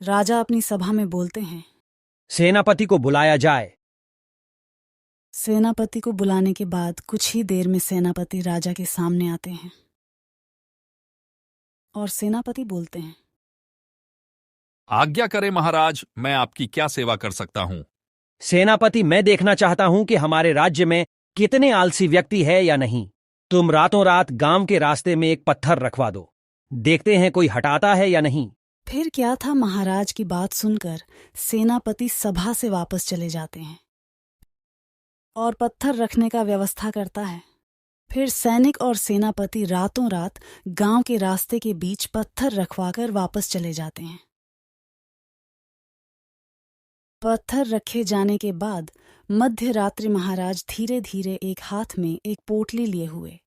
राजा अपनी सभा में बोलते हैं। सेनापति को बुलाया जाए। सेनापति को बुलाने के बाद कुछ ही देर में सेनापति राजा के सामने आते हैं और सेनापति बोलते हैं, आज्ञा करें महाराज, मैं आपकी क्या सेवा कर सकता हूं? सेनापति, मैं देखना चाहता हूं कि हमारे राज्य में कितने आलसी व्यक्ति है या नहीं। तुम रातों रात गांव के रास्ते में एक पत्थर रखवा दो, देखते हैं कोई हटाता है या नहीं। फिर क्या था, महाराज की बात सुनकर सेनापति सभा से वापस चले जाते हैं और पत्थर रखने का व्यवस्था करता है। फिर सैनिक और सेनापति रातों रात गांव के रास्ते के बीच पत्थर रखवाकर वापस चले जाते हैं। पत्थर रखे जाने के बाद मध्य रात्रि महाराज धीरे धीरे एक हाथ में एक पोटली लिए हुए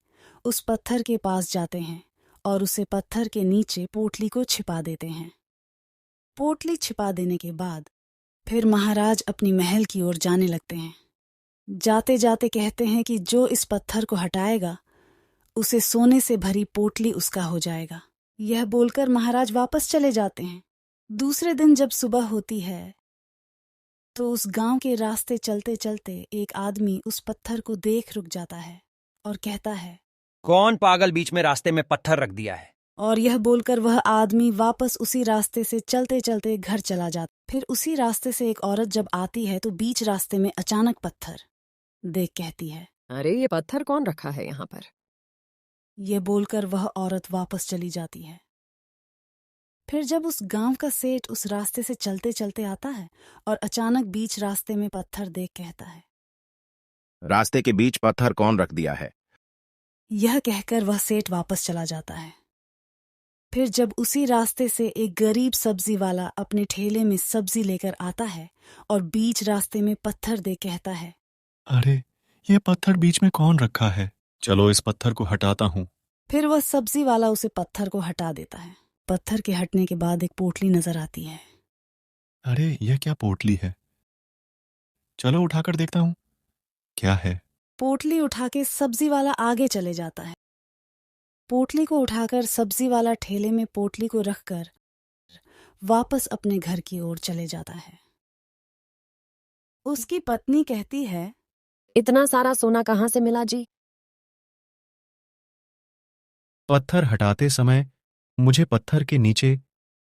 उस पत्थर के पास जाते हैं और उसे पत्थर के नीचे पोटली को छिपा देते हैं। पोटली छिपा देने के बाद फिर महाराज अपनी महल की ओर जाने लगते हैं। जाते जाते कहते हैं कि जो इस पत्थर को हटाएगा उसे सोने से भरी पोटली उसका हो जाएगा। यह बोलकर महाराज वापस चले जाते हैं। दूसरे दिन जब सुबह होती है तो उस गांव के रास्ते चलते चलते एक आदमी उस पत्थर को देख रुक जाता है और कहता है, कौन पागल बीच में रास्ते में पत्थर रख दिया है। और यह बोलकर वह आदमी वापस उसी रास्ते से चलते चलते घर चला जाता। फिर उसी रास्ते से एक औरत जब आती है तो बीच रास्ते में अचानक पत्थर देख कहती है, अरे ये पत्थर कौन रखा है यहाँ पर? यह बोलकर वह औरत वापस चली जाती है। फिर जब उस गांव का सेठ उस रास्ते से चलते चलते आता है और अचानक बीच रास्ते में पत्थर देख कहता है, रास्ते के बीच पत्थर कौन रख दिया है? यह कहकर वह सेठ वापस चला जाता है। फिर जब उसी रास्ते से एक गरीब सब्जी वाला अपने ठेले में सब्जी लेकर आता है और बीच रास्ते में पत्थर देख कहता है, अरे ये पत्थर बीच में कौन रखा है? चलो इस पत्थर को हटाता हूँ। फिर वह सब्जी वाला उसे पत्थर को हटा देता है। पत्थर के हटने के बाद एक पोटली नजर आती है। अरे यह क्या पोटली है? चलो उठाकर देखता हूँ क्या है। पोटली उठा के सब्जी वाला आगे चले जाता है। पोटली को उठाकर सब्जी वाला ठेले में पोटली को रखकर वापस अपने घर की ओर चले जाता है। उसकी पत्नी कहती है, इतना सारा सोना कहाँ से मिला जी? पत्थर हटाते समय मुझे पत्थर के नीचे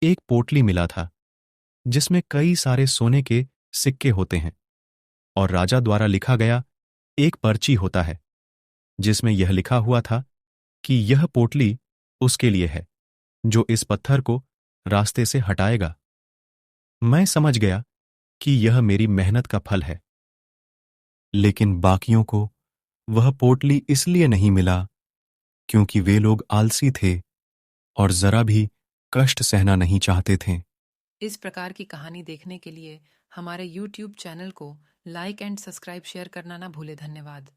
एक पोटली मिला था जिसमें कई सारे सोने के सिक्के होते हैं और राजा द्वारा लिखा गया एक पर्ची होता है जिसमें यह लिखा हुआ था कि यह पोटली उसके लिए है जो इस पत्थर को रास्ते से हटाएगा। मैं समझ गया कि यह मेरी मेहनत का फल है, लेकिन बाकियों को वह पोटली इसलिए नहीं मिला क्योंकि वे लोग आलसी थे और जरा भी कष्ट सहना नहीं चाहते थे। इस प्रकार की कहानी देखने के लिए हमारे YouTube चैनल को लाइक एंड सब्सक्राइब शेयर करना ना भूले। धन्यवाद।